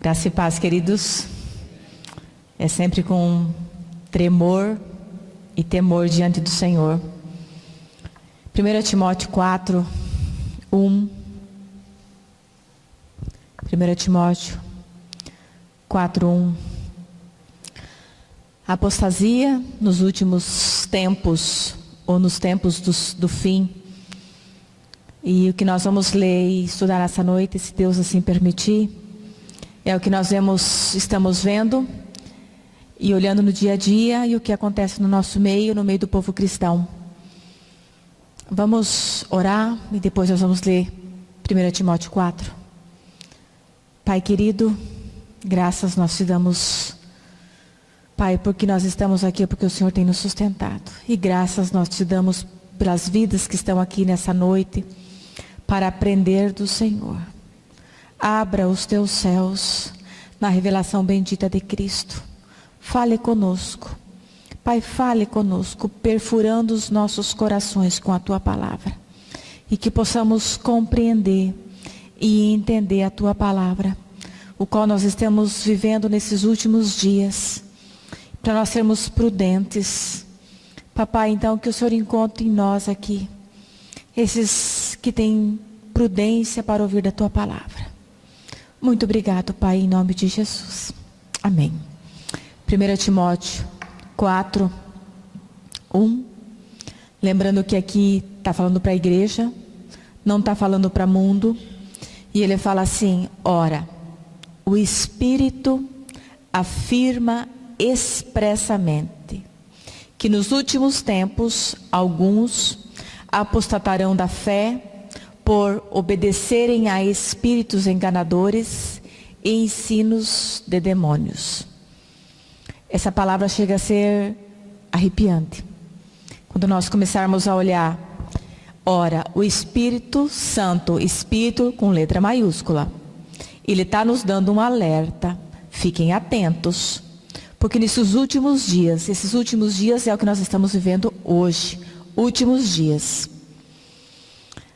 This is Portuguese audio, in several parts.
Graça e paz, queridos. É sempre com tremor e temor diante do Senhor. 1 Timóteo 4, 1. 1 Timóteo 4, 1. A apostasia nos últimos tempos, ou nos tempos do fim. E o que nós vamos ler e estudar essa noite, se Deus assim permitir, é o que nós estamos vendo e olhando no dia a dia e o que acontece no nosso meio, no meio do povo cristão. Vamos orar e depois nós vamos ler 1 Timóteo 4. Pai querido, graças nós te damos, Pai, porque nós estamos aqui, porque o Senhor tem nos sustentado. E graças nós te damos pelas vidas que estão aqui nessa noite, para aprender do Senhor. Abra os teus céus na revelação bendita de Cristo. Fale conosco. Pai, fale conosco, perfurando os nossos corações com a tua palavra. E que possamos compreender e entender a tua palavra, o qual nós estamos vivendo nesses últimos dias, para nós sermos prudentes. Papai, então, que o Senhor encontre em nós aqui esses que têm prudência para ouvir da tua palavra. Muito obrigado, Pai, em nome de Jesus. Amém. 1 Timóteo 4, 1. Lembrando que aqui está falando para a igreja, não está falando para o mundo. E ele fala assim: ora, o Espírito afirma expressamente que nos últimos tempos alguns apostatarão da fé por obedecerem a espíritos enganadores e ensinos de demônios. Essa palavra chega a ser arrepiante. Quando nós começarmos a olhar, ora, o Espírito Santo, Espírito com letra maiúscula, ele está nos dando um alerta. Fiquem atentos, porque esses últimos dias é o que nós estamos vivendo hoje, últimos dias.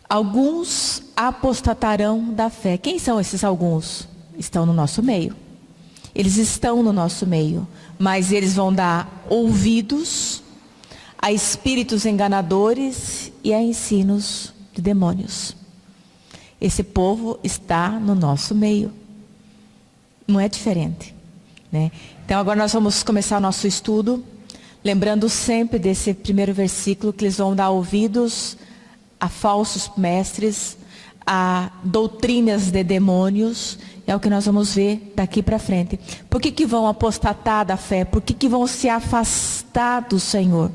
Alguns apostatarão da fé. Quem são esses alguns? Estão no nosso meio. Eles estão no nosso meio, mas eles vão dar ouvidos a espíritos enganadores e a ensinos de demônios. Esse povo está no nosso meio. Não é diferente, né? Então agora nós vamos começar o nosso estudo, lembrando sempre desse primeiro versículo, que eles vão dar ouvidos a falsos mestres, a doutrinas de demônios. É o que nós vamos ver daqui para frente. Por que vão apostatar da fé? Por que vão se afastar do Senhor?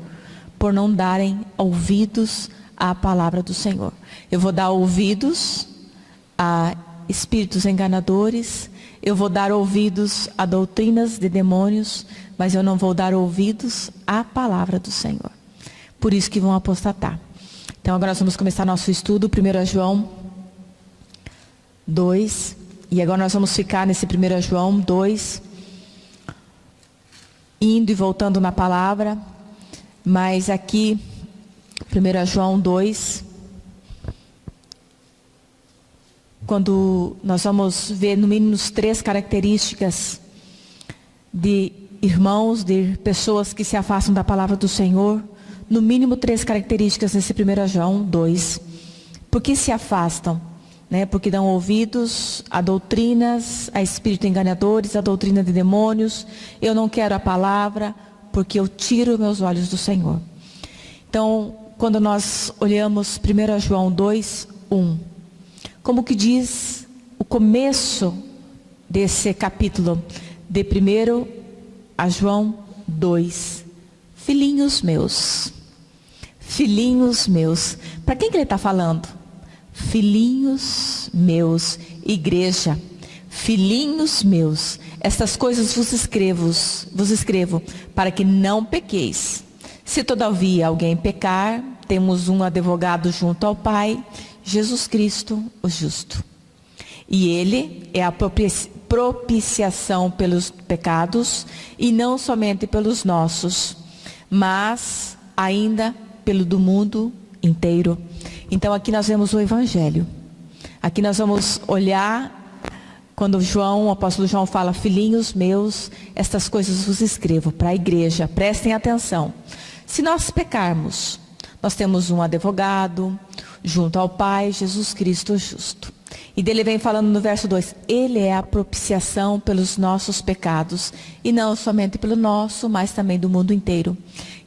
Por não darem ouvidos à palavra do Senhor. Eu vou dar ouvidos a espíritos enganadores, eu vou dar ouvidos a doutrinas de demônios, mas eu não vou dar ouvidos à palavra do Senhor. Por isso que vão apostatar. Então agora nós vamos começar nosso estudo, 1 João 2. E agora nós vamos ficar nesse 1 João 2, indo e voltando na palavra. Mas aqui, 1 João 2, quando nós vamos ver no mínimo 3 características de irmãos, de pessoas que se afastam da palavra do Senhor, no mínimo 3 características nesse 1 João 2. Por que se afastam? Porque dão ouvidos a doutrinas, a espíritos enganadores, a doutrina de demônios. Eu não quero a palavra, porque eu tiro meus olhos do Senhor. Então, quando nós olhamos 1 João 2, 1, como que diz o começo desse capítulo de 1 a João 2? Filhinhos meus. Filhinhos meus. Para quem que ele está falando? Filhinhos meus, igreja. Filhinhos meus, estas coisas vos escrevo, para que não pequeis. Se todavia alguém pecar, temos um advogado junto ao Pai, Jesus Cristo, o justo. E ele é a propiciação pelos pecados, e não somente pelos nossos, mas ainda pelo do mundo inteiro. Então aqui nós vemos o Evangelho. Aqui nós vamos olhar Quando o apóstolo João fala, filhinhos meus, estas coisas vos escrevo para a igreja, prestem atenção. Se nós pecarmos, nós temos um advogado junto ao Pai, Jesus Cristo justo. E dele vem falando no verso 2, ele é a propiciação pelos nossos pecados, e não somente pelo nosso, mas também do mundo inteiro.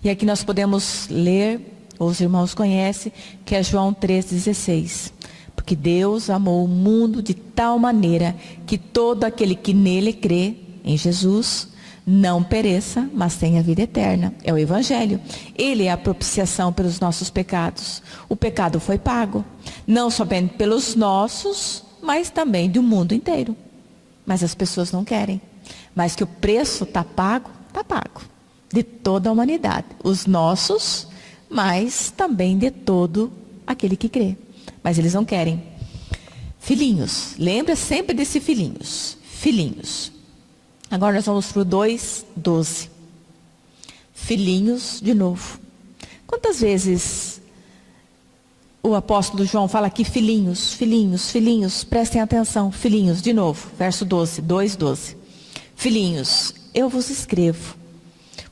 E aqui nós podemos ler, os irmãos conhecem, que é João 3,16. Porque Deus amou o mundo de tal maneira que todo aquele que nele crê, em Jesus, não pereça, mas tenha vida eterna. É o Evangelho. Ele é a propiciação pelos nossos pecados. O pecado foi pago, não somente pelos nossos, mas também do mundo inteiro. Mas as pessoas não querem. Mas que o preço está pago, de toda a humanidade. Os nossos, mas também de todo aquele que crê. Mas eles não querem. Filhinhos, lembra sempre desse filhinhos. Filhinhos. Agora nós vamos para o 2:12. Filhinhos de novo. Quantas vezes o apóstolo João fala aqui filhinhos, filhinhos, filhinhos, prestem atenção, filhinhos, de novo, verso 12, 2:12. Filhinhos, eu vos escrevo,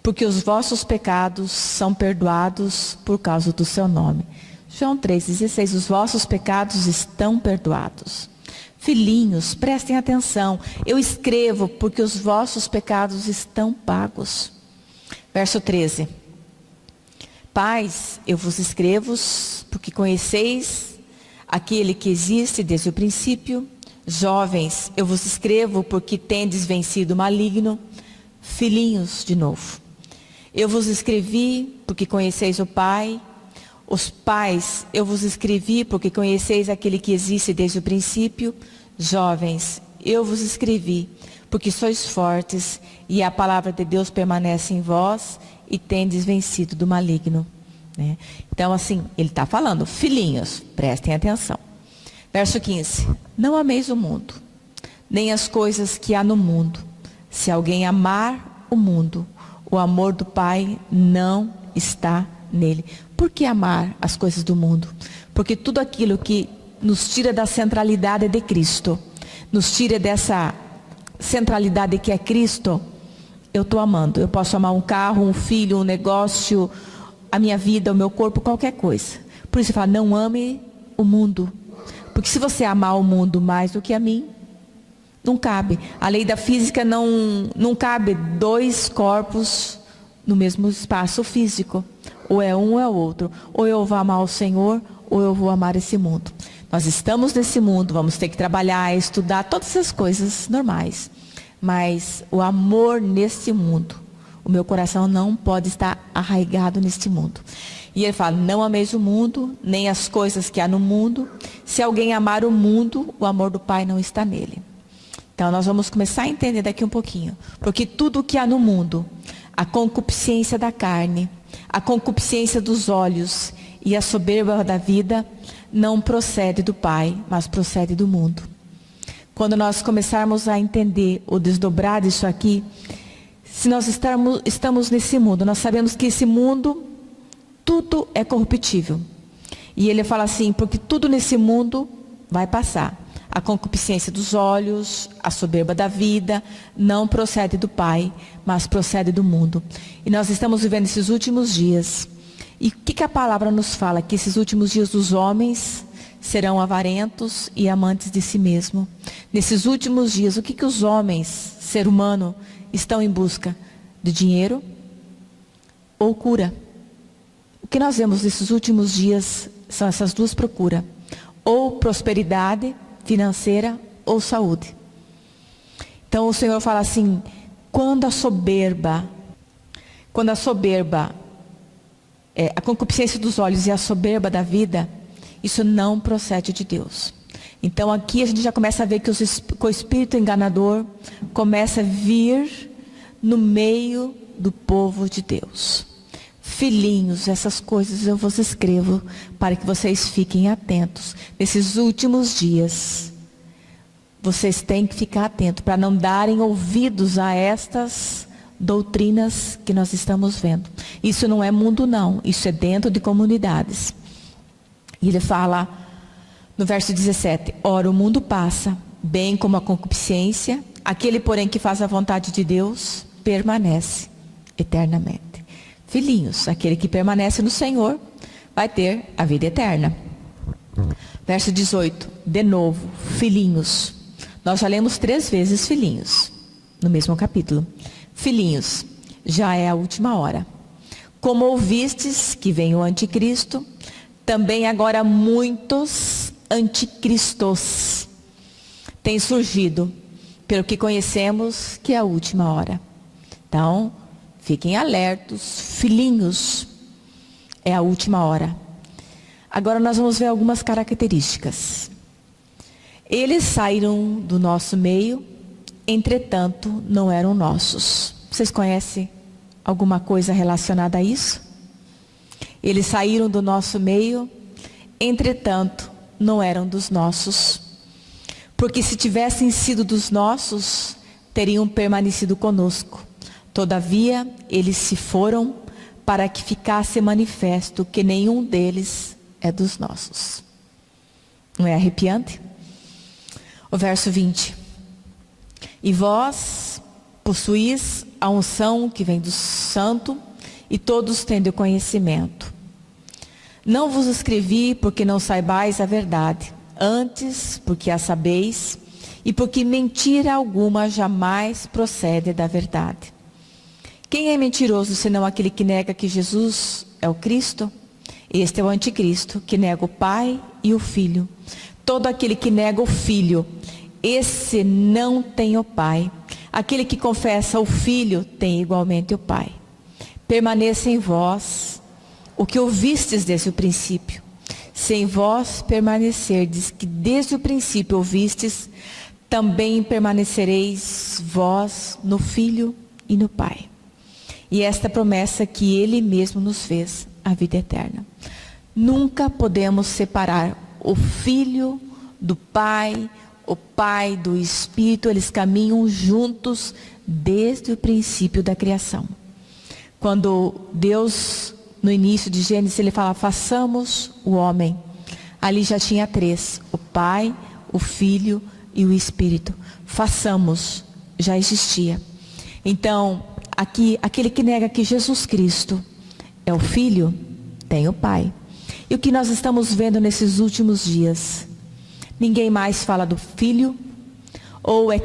porque os vossos pecados são perdoados por causa do seu nome. João 3,16, os vossos pecados estão perdoados. Filhinhos, prestem atenção, eu escrevo porque os vossos pecados estão pagos. Verso 13. Pais, eu vos escrevo porque conheceis aquele que existe desde o princípio. Jovens, eu vos escrevo porque tendes vencido o maligno. Filhinhos, de novo. Eu vos escrevi porque conheceis o Pai. Os pais, eu vos escrevi porque conheceis aquele que existe desde o princípio. Jovens, eu vos escrevi porque sois fortes e a palavra de Deus permanece em vós e tendes vencido do maligno. Né? Então assim, ele está falando, filhinhos, prestem atenção. Verso 15, não ameis o mundo, nem as coisas que há no mundo. Se alguém amar o mundo, o amor do Pai não está nele. Por que amar as coisas do mundo? Porque tudo aquilo que nos tira da centralidade de Cristo, nos tira dessa centralidade que é Cristo, eu estou amando. Eu posso amar um carro, um filho, um negócio, a minha vida, o meu corpo, qualquer coisa. Por isso ele fala, não ame o mundo. Porque se você amar o mundo mais do que a mim, não cabe. A lei da física não cabe dois corpos no mesmo espaço físico. Ou é um ou é o outro. Ou eu vou amar o Senhor, ou eu vou amar esse mundo. Nós estamos nesse mundo, vamos ter que trabalhar, estudar, todas essas coisas normais. Mas o amor nesse mundo, o meu coração não pode estar arraigado neste mundo. E ele fala, não ameis o mundo, nem as coisas que há no mundo. Se alguém amar o mundo, o amor do Pai não está nele. Então nós vamos começar a entender daqui um pouquinho. Porque tudo o que há no mundo, a concupiscência da carne, a concupiscência dos olhos e a soberba da vida, não procede do Pai, mas procede do mundo. Quando nós começarmos a entender ou desdobrar isso aqui, se nós estamos nesse mundo, nós sabemos que esse mundo, tudo é corruptível. E ele fala assim, porque tudo nesse mundo vai passar. A concupiscência dos olhos, a soberba da vida, não procede do Pai, mas procede do mundo. E nós estamos vivendo esses últimos dias. E o que a palavra nos fala? Que esses últimos dias dos homens serão avarentos e amantes de si mesmo. Nesses últimos dias, o que os homens, ser humano, estão em busca? De dinheiro ou cura? O que nós vemos nesses últimos dias são essas duas procuras. Ou prosperidade financeira ou saúde. Então o Senhor fala assim, quando a soberba, a concupiscência dos olhos e a soberba da vida, isso não procede de Deus. Então aqui a gente já começa a ver que o espírito enganador começa a vir no meio do povo de Deus. Filhinhos, essas coisas eu vos escrevo para que vocês fiquem atentos. Nesses últimos dias, vocês têm que ficar atentos para não darem ouvidos a estas doutrinas que nós estamos vendo. Isso não é mundo não, isso é dentro de comunidades. E ele fala no verso 17, ora o mundo passa bem como a concupiscência. Aquele, porém, que faz a vontade de Deus, permanece eternamente. Filhinhos, aquele que permanece no Senhor vai ter a vida eterna. Verso 18, de novo, filhinhos. Nós já lemos 3 vezes filhinhos, no mesmo capítulo. Filhinhos, já é a última hora. Como ouvistes que vem o anticristo, também agora muitos anticristos têm surgido, pelo que conhecemos que é a última hora. Então, fiquem alertos, filhinhos, é a última hora. Agora nós vamos ver algumas características. Eles saíram do nosso meio, entretanto não eram nossos. Vocês conhecem alguma coisa relacionada a isso? Eles saíram do nosso meio, entretanto não eram dos nossos. Porque se tivessem sido dos nossos, teriam permanecido conosco. Todavia, eles se foram para que ficasse manifesto que nenhum deles é dos nossos. Não é arrepiante? O verso 20. E vós possuís a unção que vem do Santo, e todos tendo conhecimento. Não vos escrevi porque não saibais a verdade, antes porque a sabeis, e porque mentira alguma jamais procede da verdade. Quem é mentiroso senão aquele que nega que Jesus é o Cristo? Este é o anticristo, que nega o Pai e o Filho. Todo aquele que nega o Filho, esse não tem o Pai. Aquele que confessa o Filho tem igualmente o Pai. Permaneça em vós o que ouvistes desde o princípio. Se em vós permanecerdes, que desde o princípio ouvistes, também permanecereis vós no Filho e no Pai. E esta promessa que Ele mesmo nos fez, a vida eterna. Nunca podemos separar o Filho do Pai, o Pai do Espírito. Eles caminham juntos desde o princípio da criação. Quando Deus, no início de Gênesis, Ele fala, façamos o homem. Ali já tinha 3, o Pai, o Filho e o Espírito. Façamos, já existia. Então, aqui, aquele que nega que Jesus Cristo é o Filho, tem o Pai. E o que nós estamos vendo nesses últimos dias? Ninguém mais fala do Filho, ou é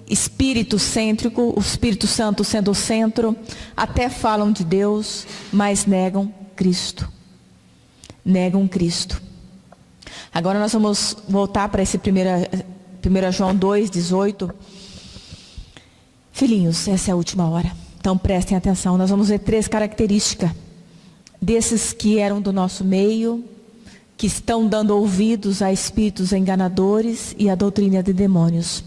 espírito cêntrico, o Espírito Santo sendo o centro, até falam de Deus, mas negam Cristo. Negam Cristo. Agora nós vamos voltar para esse 1 João 2,18. Filhinhos, essa é a última hora. Então prestem atenção, nós vamos ver 3 características desses que eram do nosso meio, que estão dando ouvidos a espíritos enganadores e a doutrina de demônios.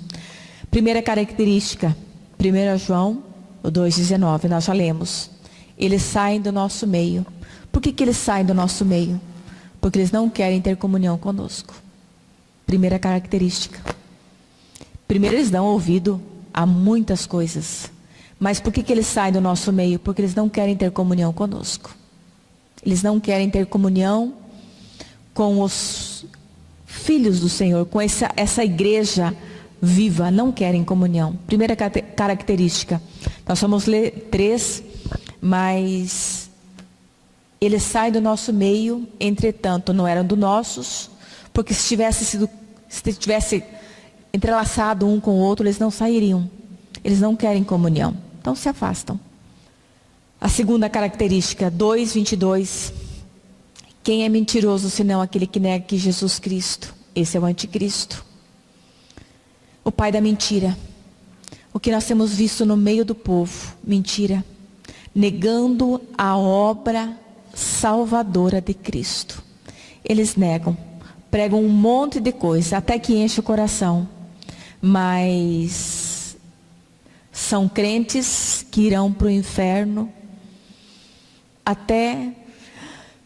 Primeira característica, 1 João 2,19, nós já lemos. Eles saem do nosso meio. Por que eles saem do nosso meio? Porque eles não querem ter comunhão conosco. Primeira característica. Primeiro, eles dão ouvido a muitas coisas. Mas por que eles saem do nosso meio? Porque eles não querem ter comunhão conosco. Eles não querem ter comunhão com os filhos do Senhor, com essa igreja viva, não querem comunhão. Primeira característica, nós vamos ler 3, mas eles saem do nosso meio, entretanto não eram do nossos, porque se tivesse entrelaçado um com o outro, eles não sairiam. Eles não querem comunhão, então se afastam. A segunda característica, 2:22. Quem é mentiroso senão aquele que nega que Jesus Cristo? Esse é o anticristo. O pai da mentira. O que nós temos visto no meio do povo, mentira. Negando a obra salvadora de Cristo. Eles negam, pregam um monte de coisa, até que enche o coração. Mas são crentes que irão para o inferno até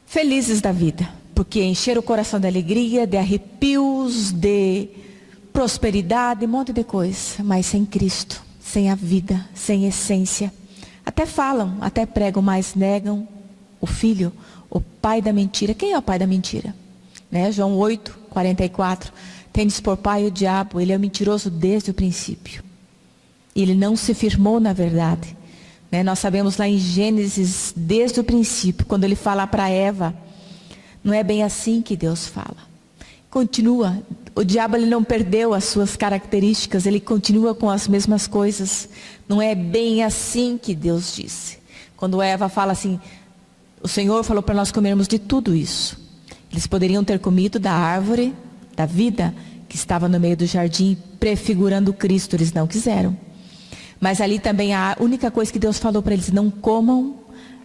felizes da vida, porque encheram o coração de alegria, de arrepios, de prosperidade, um monte de coisa, mas sem Cristo, sem a vida, sem essência. Até falam, até pregam, mas negam o Filho, o pai da mentira. Quem é o pai da mentira? João 8:44. Tendes por pai o diabo, ele é mentiroso desde o princípio. Ele não se firmou na verdade. Nós sabemos lá em Gênesis, desde o princípio, quando ele fala para Eva, não é bem assim que Deus fala. Continua, o diabo ele não perdeu as suas características, ele continua com as mesmas coisas. Não é bem assim que Deus disse. Quando Eva fala assim, o Senhor falou para nós comermos de tudo isso. Eles poderiam ter comido da árvore da vida que estava no meio do jardim, prefigurando Cristo, eles não quiseram. Mas ali também a única coisa que Deus falou para eles, não comam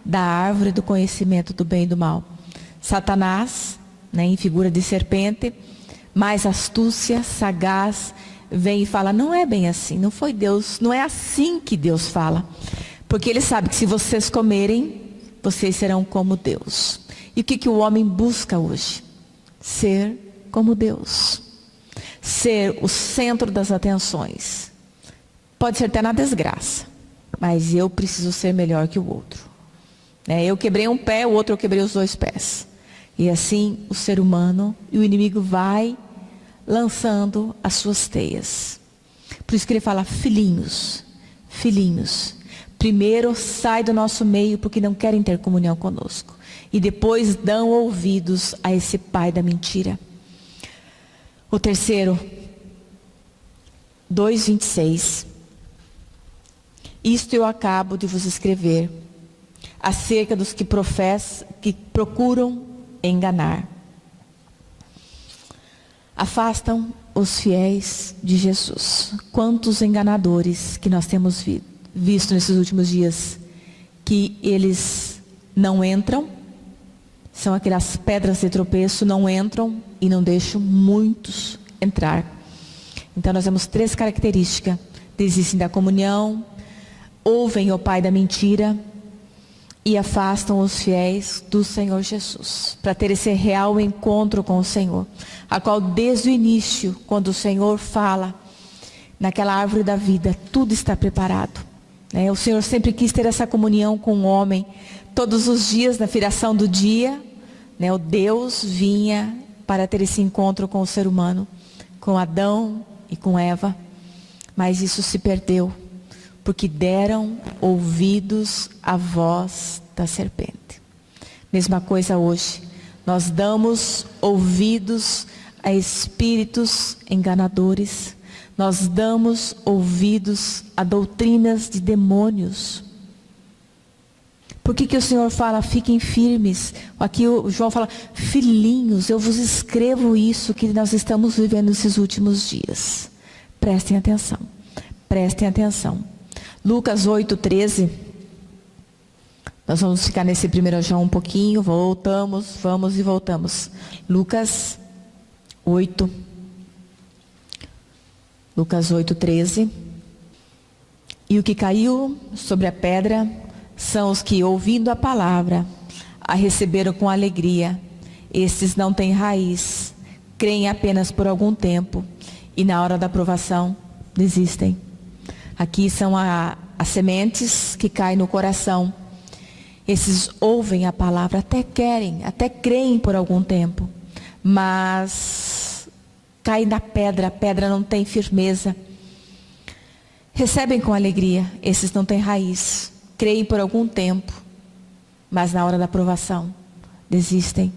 da árvore do conhecimento do bem e do mal. Satanás, em figura de serpente, mais astúcia, sagaz, vem e fala, não é bem assim, não foi Deus, não é assim que Deus fala. Porque ele sabe que se vocês comerem, vocês serão como Deus. E o que o homem busca hoje? Ser como Deus. Ser o centro das atenções. Pode ser até na desgraça, mas eu preciso ser melhor que o outro. Eu quebrei um pé, o outro eu quebrei os 2 pés. E assim o ser humano e o inimigo vai lançando as suas teias. Por isso que ele fala, filhinhos, filhinhos, primeiro sai do nosso meio porque não querem ter comunhão conosco. E depois dão ouvidos a esse pai da mentira. O terceiro, 2:26. Isto eu acabo de vos escrever acerca dos que procuram enganar. Afastam os fiéis de Jesus. Quantos enganadores que nós temos visto nesses últimos dias, que eles não entram, são aquelas pedras de tropeço, não entram e não deixam muitos entrar. Então nós temos 3 características: desistem da comunhão, ouvem o pai da mentira e afastam os fiéis do Senhor Jesus, para ter esse real encontro com o Senhor, a qual desde o início, quando o Senhor fala naquela árvore da vida, tudo está preparado. O Senhor sempre quis ter essa comunhão com o homem. Todos os dias, na viração do dia, o Deus vinha para ter esse encontro com o ser humano, com Adão e com Eva. Mas isso se perdeu, porque deram ouvidos à voz da serpente. Mesma coisa hoje. Nós damos ouvidos a espíritos enganadores. Nós damos ouvidos a doutrinas de demônios. Por que o Senhor fala, fiquem firmes? Aqui o João fala, filhinhos, eu vos escrevo isso que nós estamos vivendo nesses últimos dias. Prestem atenção. Prestem atenção. Lucas 8:13. Nós vamos ficar nesse 1 João um pouquinho, vamos e voltamos. Lucas 8. Lucas 8:13. E o que caiu sobre a pedra são os que, ouvindo a palavra, a receberam com alegria. Estes não têm raiz, creem apenas por algum tempo e na hora da provação desistem. Aqui são as sementes que caem no coração. Esses ouvem a palavra, até creem por algum tempo, mas caem na pedra, a pedra não tem firmeza. Recebem com alegria, esses não têm raiz, creem por algum tempo, mas na hora da provação desistem.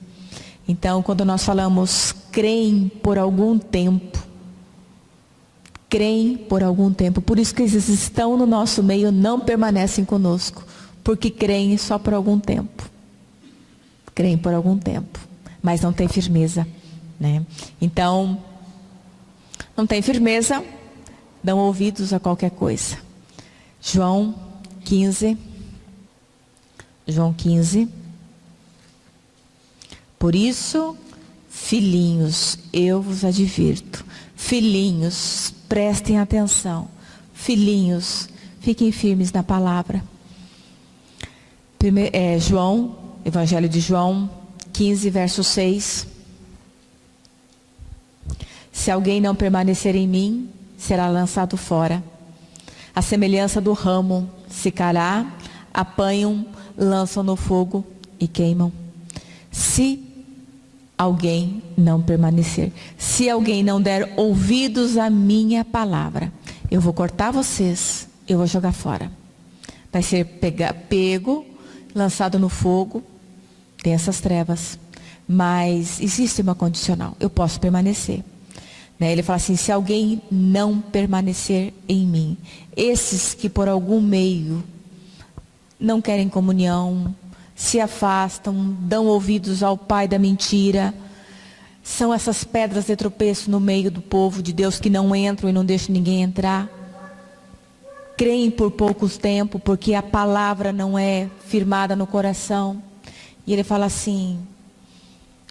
Então, quando nós falamos creem por algum tempo, creem por algum tempo. Por isso que eles estão no nosso meio, não permanecem conosco, porque creem só por algum tempo. Creem por algum tempo, mas não tem firmeza, Então, não tem firmeza, dão ouvidos a qualquer coisa. João 15. Por isso, filhinhos, eu vos advirto. Filhinhos, prestem atenção. Filhinhos, fiquem firmes na palavra. João, Evangelho de João 15, verso 6. Se alguém não permanecer em mim, será lançado fora. A semelhança do ramo, se calhar, apanham, lançam no fogo e queimam. Se alguém não permanecer. Se alguém não der ouvidos à minha palavra, eu vou cortar vocês, eu vou jogar fora. Vai ser pego, lançado no fogo, tem essas trevas. Mas existe uma condicional, eu posso permanecer. Ele fala assim, se alguém não permanecer em mim, esses que por algum meio não querem comunhão, se afastam, dão ouvidos ao pai da mentira, são essas pedras de tropeço no meio do povo de Deus que não entram e não deixam ninguém entrar. Creem por poucos tempos, porque a palavra não é firmada no coração. E ele fala assim,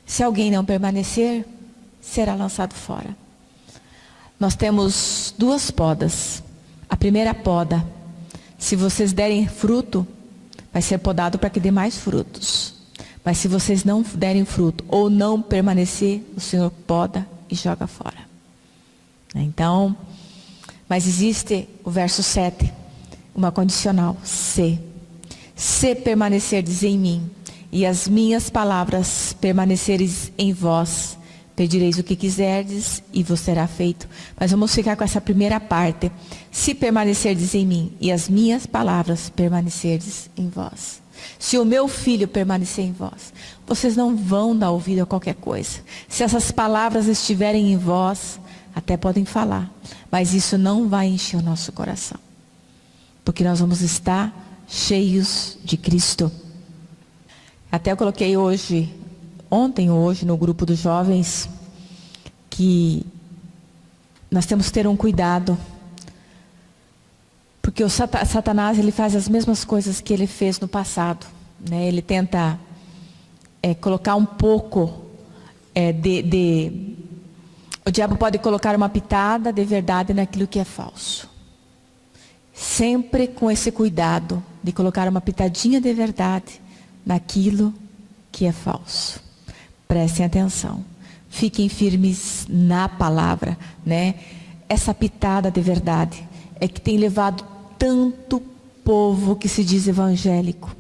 se alguém não permanecer, será lançado fora. Nós temos 2 podas. A primeira poda, se vocês derem fruto, vai ser podado para que dê mais frutos. Mas se vocês não derem fruto ou não permanecer, o Senhor poda e joga fora. Então, mas existe o verso 7, uma condicional, se permanecerdes em mim e as minhas palavras permaneceres em vós, pedireis o que quiserdes e vos será feito. Mas vamos ficar com essa primeira parte. Se permanecerdes em mim e as minhas palavras permanecerdes em vós. Se o meu filho permanecer em vós, vocês não vão dar ouvido a qualquer coisa. Se essas palavras estiverem em vós, até podem falar, mas isso não vai encher o nosso coração. Porque nós vamos estar cheios de Cristo. Até eu coloquei ontem ou hoje no grupo dos jovens, que nós temos que ter um cuidado, porque o Satanás ele faz as mesmas coisas que ele fez no passado, ele tenta colocar um pouco o diabo pode colocar uma pitada de verdade naquilo que é falso, sempre com esse cuidado de colocar uma pitadinha de verdade naquilo que é falso. Prestem atenção, fiquem firmes na palavra, Essa pitada de verdade é que tem levado tanto povo que se diz evangélico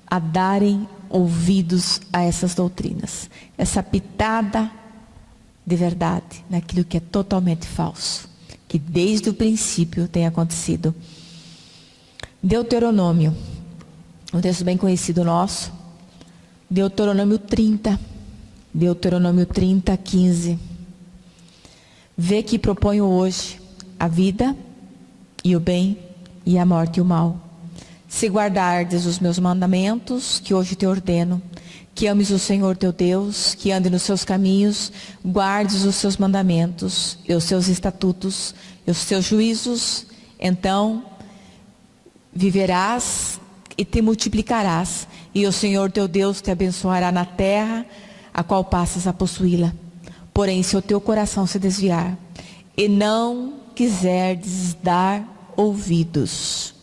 a darem ouvidos a essas doutrinas. Essa pitada de verdade naquilo que é totalmente falso, que desde o princípio tem acontecido. Deuteronômio, um texto bem conhecido nosso, Deuteronômio 30, 15. Vê que proponho hoje a vida e o bem e a morte e o mal. Se guardardes os meus mandamentos, que hoje te ordeno, que ames o Senhor teu Deus, que ande nos seus caminhos, guardes os seus mandamentos, e os seus estatutos, e os seus juízos, então viverás e te multiplicarás, e o Senhor teu Deus te abençoará na terra, a qual passas a possuí-la. Porém, se o teu coração se desviar, e não quiserdes dar ouvidos,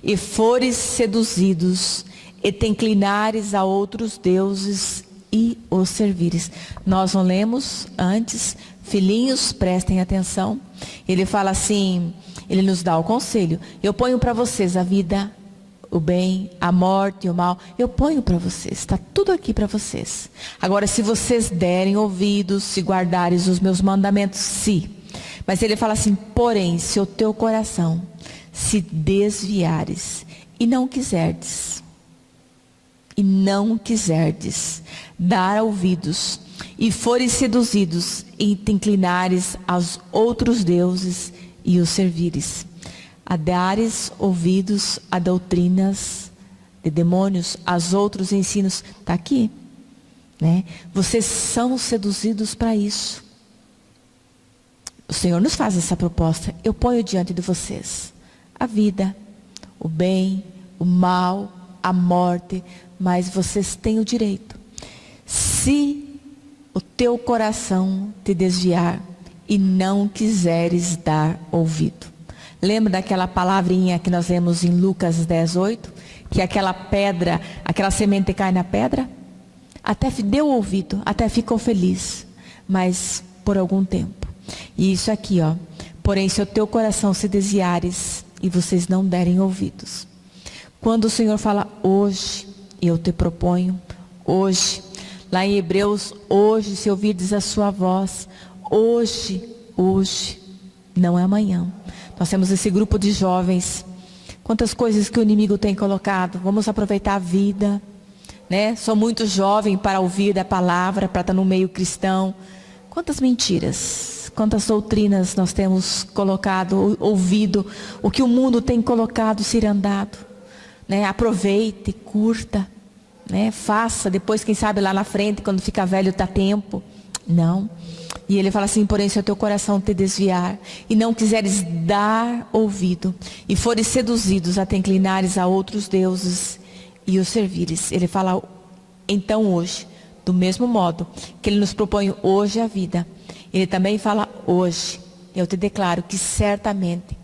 e fores seduzidos, e te inclinares a outros deuses e os servires. Nós não lemos antes, filhinhos, prestem atenção. Ele fala assim, ele nos dá o conselho. Eu ponho para vocês a vida, o bem, a morte e o mal. Eu ponho para vocês, está tudo aqui para vocês. Agora, se vocês derem ouvidos, se guardares os meus mandamentos, sim. Mas ele fala assim, porém, se o teu coração se desviares e não quiserdes dar ouvidos, e fores seduzidos, e te inclinares aos outros deuses e os servires, a dares ouvidos a doutrinas de demônios, aos outros ensinos, está aqui, Vocês são seduzidos para isso. O Senhor nos faz essa proposta. Eu ponho diante de vocês a vida, o bem, o mal, a morte, mas vocês têm o direito. Se o teu coração te desviar e não quiseres dar ouvido. Lembra daquela palavrinha que nós lemos em Lucas 10:8? Que aquela pedra, aquela semente cai na pedra? Até deu ouvido, até ficou feliz, mas por algum tempo. E isso aqui, porém, se o teu coração se desviares e vocês não derem ouvidos. Quando o Senhor fala, hoje eu te proponho, hoje, Lá em Hebreus, hoje, se ouvirdes a sua voz, hoje, não é amanhã. Nós temos esse grupo de jovens. Quantas coisas que o inimigo tem colocado. Vamos aproveitar a vida, né? Sou muito jovem para ouvir a palavra, para estar no meio cristão. Quantas mentiras, quantas doutrinas nós temos colocado, ouvido, o que o mundo tem colocado, cirandado, né? Aproveite, curta, né? Faça, depois quem sabe lá na frente, quando ficar velho, dá tempo. Não. E ele fala assim: porém, se o teu coração te desviar e não quiseres dar ouvido e fores seduzidos a te inclinares a outros deuses e os servires. Ele fala, então hoje, do mesmo modo que ele nos propõe hoje a vida, ele também fala hoje, eu te declaro que certamente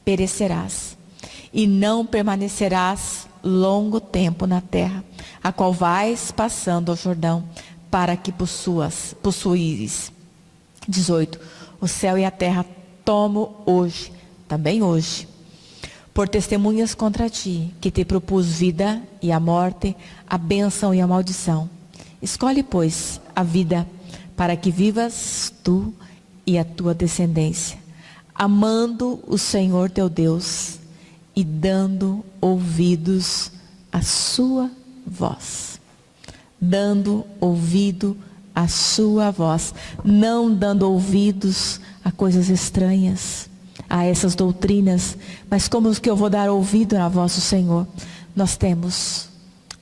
perecerás e não permanecerás longo tempo na terra, a qual vais passando ao Jordão para que possuíres. 18. O céu e a terra tomo hoje, também hoje, por testemunhas contra ti, que te propus vida e a morte, a bênção e a maldição. Escolhe, pois, a vida, para que vivas tu e a tua descendência, amando o Senhor teu Deus e dando ouvidos à sua voz. Dando ouvido à sua voz, não dando ouvidos a coisas estranhas, a essas doutrinas, mas como que eu vou dar ouvido à voz do Senhor? Nós temos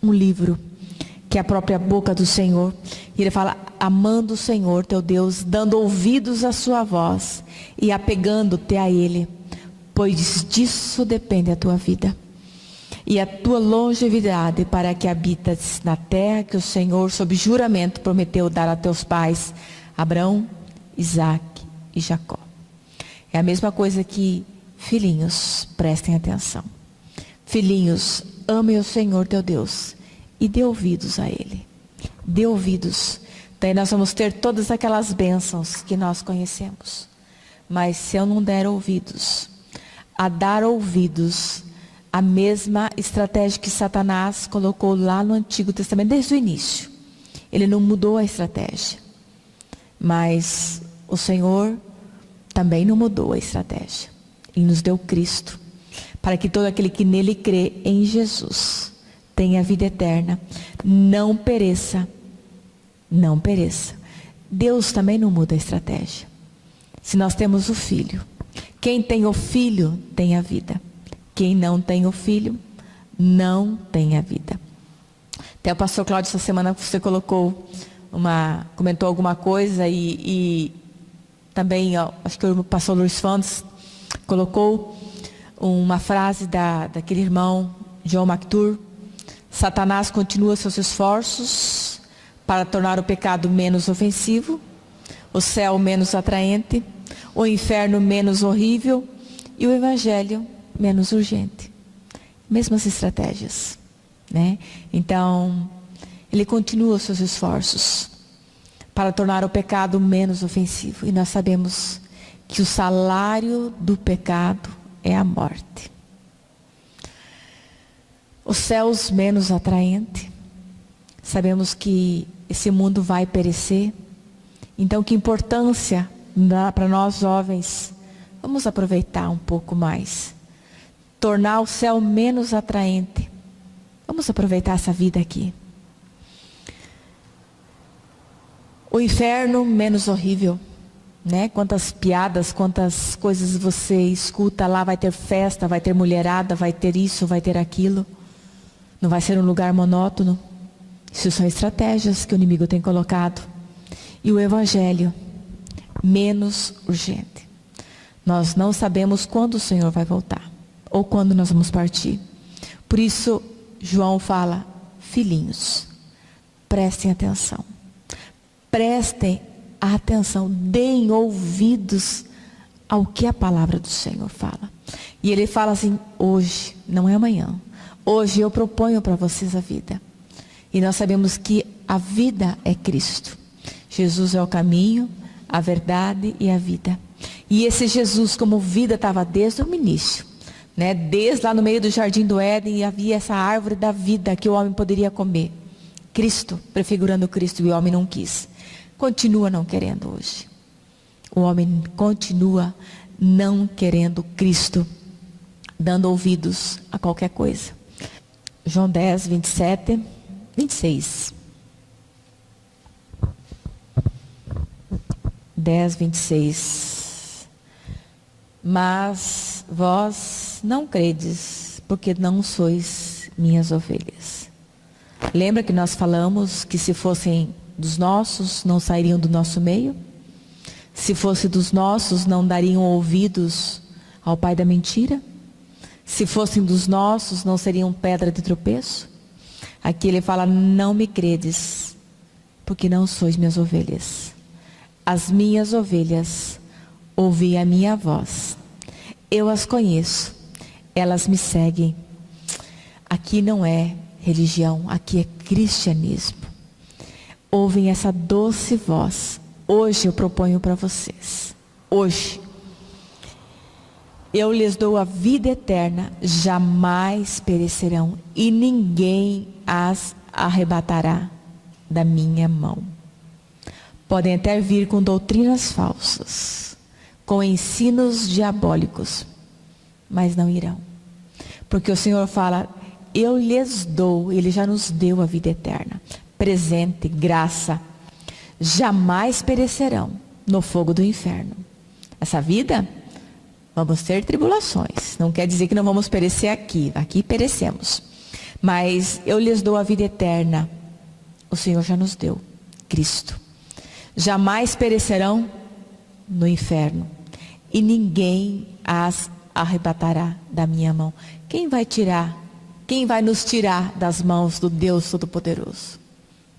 um livro, que é a própria boca do Senhor, e ele fala, amando o Senhor teu Deus, dando ouvidos à sua voz, e apegando-te a Ele, pois disso depende a tua vida, e a tua longevidade, para que habitas na terra que o Senhor, sob juramento, prometeu dar a teus pais, Abraão, Isaque e Jacó. É a mesma coisa que, filhinhos, prestem atenção. Filhinhos, amem o Senhor teu Deus e dê ouvidos a Ele. Dê ouvidos. Daí nós vamos ter todas aquelas bênçãos que nós conhecemos. Mas se eu não der ouvidos, a dar ouvidos, a mesma estratégia que Satanás colocou lá no Antigo Testamento, desde o início. Ele não mudou a estratégia. Mas o Senhor também não mudou a estratégia. Ele nos deu Cristo, para que todo aquele que nele crê em Jesus tenha vida eterna, não pereça. Não pereça. Deus também não muda a estratégia. Se nós temos o Filho, quem tem o Filho tem a vida. Quem não tem o Filho, não tem a vida. Até o pastor Cláudio, essa semana você comentou alguma coisa e também, acho que o pastor Luiz Fontes colocou uma frase daquele irmão John MacTur: Satanás continua seus esforços para tornar o pecado menos ofensivo, o céu menos atraente, o inferno menos horrível e o evangelho menos urgente. Mesmas estratégias, né? Então, ele continua os seus esforços para tornar o pecado menos ofensivo. E nós sabemos que o salário do pecado é a morte. Os céus menos atraente. Sabemos que esse mundo vai perecer. Então, que importância para nós jovens. Vamos aproveitar um pouco mais. Tornar o céu menos atraente. Vamos aproveitar essa vida aqui. O inferno menos horrível, né? Quantas piadas, quantas coisas você escuta lá. Vai ter festa, vai ter mulherada, vai ter isso, vai ter aquilo. Não vai ser um lugar monótono. Isso são estratégias que o inimigo tem colocado. E o evangelho menos urgente. Nós não sabemos quando o Senhor vai voltar, ou quando nós vamos partir. Por isso, João fala, filhinhos, prestem atenção. Prestem atenção, deem ouvidos ao que a palavra do Senhor fala. E ele fala assim, hoje, não é amanhã. Hoje eu proponho para vocês a vida. E nós sabemos que a vida é Cristo. Jesus é o caminho, a verdade e a vida. E esse Jesus, como vida, estava desde o início, né? Desde lá no meio do jardim do Éden, havia essa árvore da vida que o homem poderia comer. Cristo, prefigurando Cristo, e o homem não quis. Continua não querendo hoje. O homem continua não querendo Cristo, dando ouvidos a qualquer coisa. João 10, 27, 26. 10, 26. Mas vós não credes, porque não sois minhas ovelhas. Lembra que nós falamos que se fossem dos nossos, não sairiam do nosso meio? Se fosse dos nossos, não dariam ouvidos ao pai da mentira? Se fossem dos nossos, não seriam pedra de tropeço? Aqui ele fala, não me credes, porque não sois minhas ovelhas. As minhas ovelhas ouvem a minha voz. Eu as conheço, elas me seguem. Aqui não é religião, aqui é cristianismo. Ouvem essa doce voz. Hoje eu proponho para vocês. Hoje. Eu lhes dou a vida eterna, jamais perecerão, e ninguém as arrebatará da minha mão. Podem até vir com doutrinas falsas, com ensinos diabólicos, mas não irão. Porque o Senhor fala, eu lhes dou, Ele já nos deu a vida eterna. Presente, graça, jamais perecerão no fogo do inferno. Essa vida, vamos ter tribulações. Não quer dizer que não vamos perecer aqui. Aqui perecemos. Mas eu lhes dou a vida eterna. O Senhor já nos deu. Cristo. Jamais perecerão no inferno. E ninguém as arrebatará da minha mão. Quem vai tirar? Quem vai nos tirar das mãos do Deus Todo-Poderoso?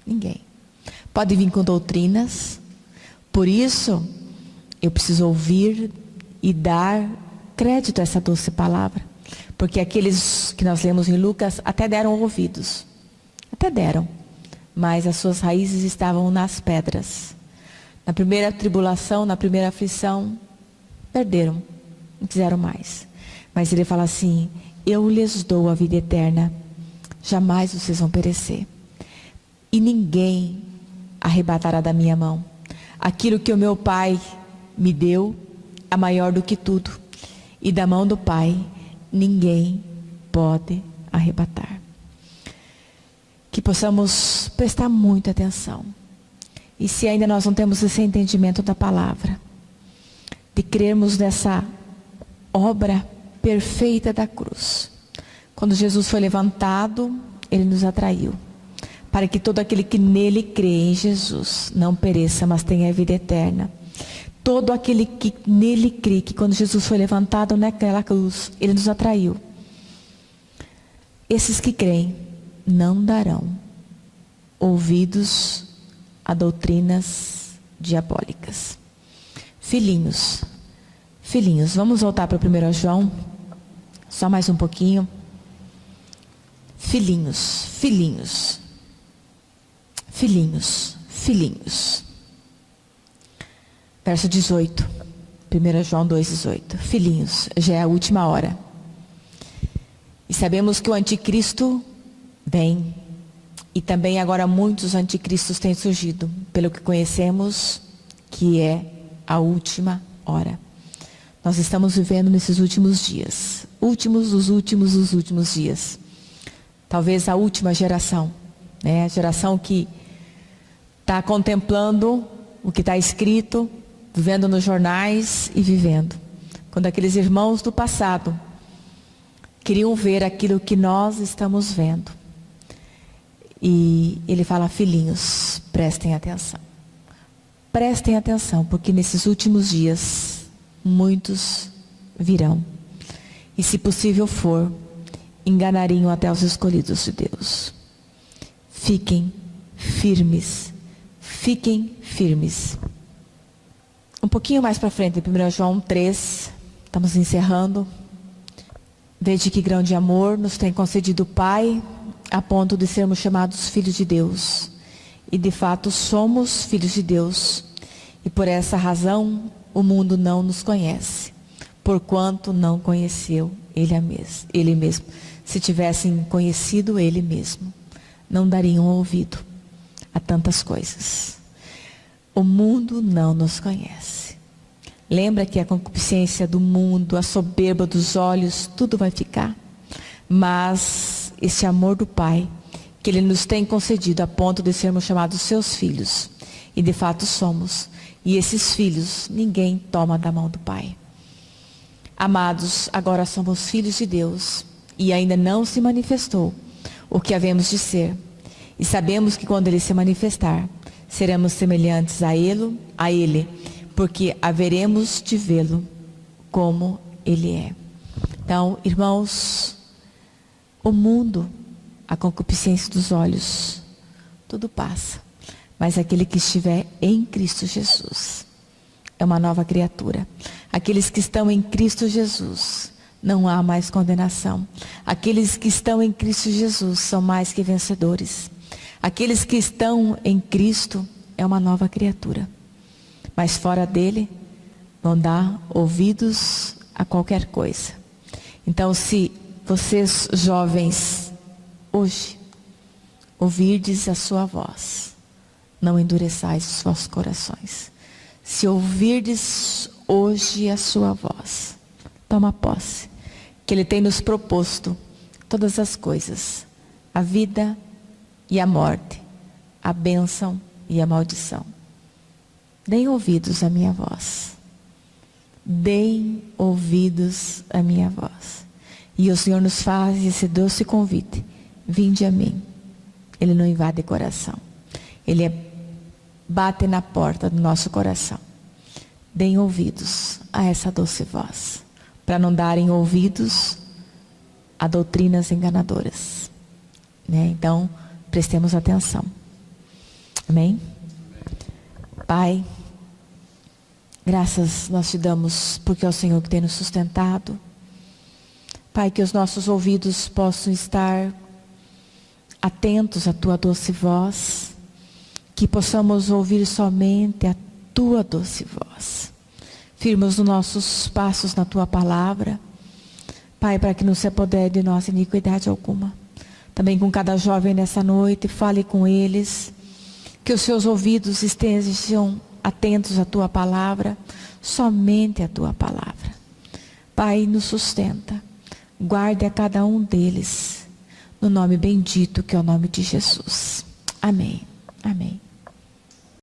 Ninguém. Pode vir com doutrinas. Por isso, eu preciso ouvir e dar crédito a essa doce palavra. Porque aqueles que nós lemos em Lucas até deram ouvidos. Até deram. Mas as suas raízes estavam nas pedras. Na primeira tribulação, na primeira aflição, perderam. Não quiseram mais. Mas ele fala assim, eu lhes dou a vida eterna. Jamais vocês vão perecer. E ninguém arrebatará da minha mão. Aquilo que o meu Pai me deu é maior do que tudo. E da mão do Pai, ninguém pode arrebatar. Que possamos prestar muita atenção. E se ainda nós não temos esse entendimento da palavra, de crermos nessa obra perfeita da cruz. Quando Jesus foi levantado, Ele nos atraiu. Para que todo aquele que nele crê em Jesus não pereça, mas tenha a vida eterna. Todo aquele que nele crê, que quando Jesus foi levantado naquela cruz, Ele nos atraiu. Esses que creem não darão ouvidos a doutrinas diabólicas. Filhinhos, vamos voltar para o 1 João, só mais um pouquinho. Filhinhos. Verso 18, 1 João 2,18. Filhinhos, já é a última hora. E sabemos que o anticristo vem. E também agora muitos anticristos têm surgido. Pelo que conhecemos, que é a última hora. Nós estamos vivendo nesses últimos dias. Últimos dos últimos dias. Talvez a última geração. Né? A geração que está contemplando o que está escrito, vivendo nos jornais e vivendo. Quando aqueles irmãos do passado queriam ver aquilo que nós estamos vendo. E ele fala, filhinhos, prestem atenção. Prestem atenção, porque nesses últimos dias, muitos virão. E se possível for, enganariam até os escolhidos de Deus. Fiquem firmes. Fiquem firmes. Um pouquinho mais para frente, 1 João 3, estamos encerrando. Veja que grão de amor nos tem concedido o Pai, a ponto de sermos chamados filhos de Deus. E de fato somos filhos de Deus. E por essa razão o mundo não nos conhece, porquanto não conheceu Ele mesmo. Se tivessem conhecido Ele mesmo, não dariam ouvido a tantas coisas. O mundo não nos conhece. Lembra que a concupiscência do mundo, a soberba dos olhos, tudo vai ficar. Mas esse amor do Pai, que Ele nos tem concedido a ponto de sermos chamados seus filhos. E de fato somos. E esses filhos, ninguém toma da mão do Pai. Amados, agora somos filhos de Deus. E ainda não se manifestou o que havemos de ser. E sabemos que quando Ele se manifestar, seremos semelhantes a Ele, porque haveremos de vê-lo como Ele é. Então, irmãos, o mundo, a concupiscência dos olhos, tudo passa. Mas aquele que estiver em Cristo Jesus é uma nova criatura. Aqueles que estão em Cristo Jesus, não há mais condenação. Aqueles que estão em Cristo Jesus são mais que vencedores. Aqueles que estão em Cristo é uma nova criatura. Mas fora dele, vão dar ouvidos a qualquer coisa. Então, se vocês jovens, hoje, ouvirdes a sua voz, não endureçais os vossos corações. Se ouvirdes hoje a sua voz, toma posse, que Ele tem nos proposto todas as coisas, a vida e a morte, a bênção e a maldição. Deem ouvidos à minha voz. Deem ouvidos à minha voz. E o Senhor nos faz esse doce convite. Vinde a mim. Ele não invade coração. Ele bate na porta do nosso coração. Deem ouvidos a essa doce voz, para não darem ouvidos a doutrinas enganadoras. Então, prestemos atenção. Amém? Pai, graças nós te damos, porque é o Senhor que tem nos sustentado. Pai, que os nossos ouvidos possam estar atentos à tua doce voz, que possamos ouvir somente a tua doce voz. Firmos os nossos passos na tua palavra, Pai, para que não se apodere de nós iniquidade alguma. Também com cada jovem nessa noite, fale com eles, que os seus ouvidos estejam atentos à tua palavra, somente à tua palavra. Pai, nos sustenta, guarde a cada um deles, no nome bendito que é o nome de Jesus. Amém. Amém.